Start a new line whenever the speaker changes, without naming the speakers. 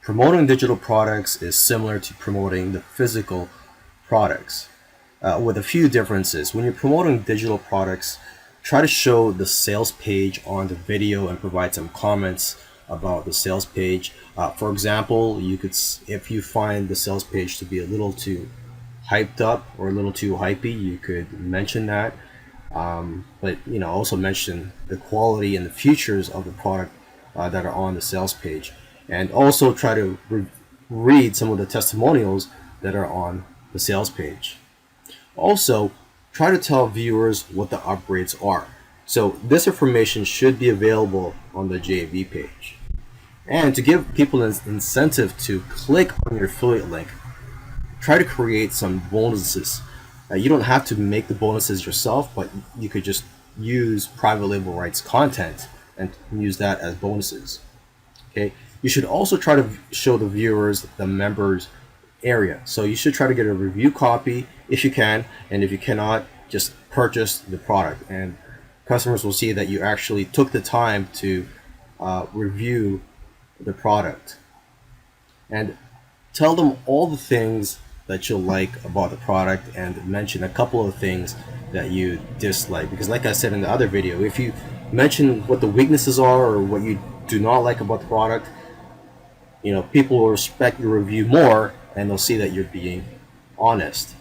promoting digital products is similar to promoting the physical products, with a few differences. When you're promoting digital products, try to show the sales page on the video and provide some comments about the sales page. For example, if you find the sales page to be a little too hyped up or a little too hypey, you could mention that. But also mention the quality and the features of the product that are on the sales page, and also try to read some of the testimonials that are on the sales page. Also, try to tell viewers what the upgrades are. So this information should be available on the JV page. And to give people an incentive to click on your affiliate link, try to create some bonuses. You don't have to make the bonuses yourself, but you could just use private label rights content and use that as bonuses. Okay. You should also try to show the viewers the members area. So you should try to get a review copy if you can, and if you cannot, just purchase the product, and customers will see that you actually took the time to review the product. And tell them all the things that you'll like about the product, and mention a couple of things that you dislike, because like I said in the other video, if you mention what the weaknesses are or what you do not like about the product, people will respect your review more, and they'll see that you're being honest.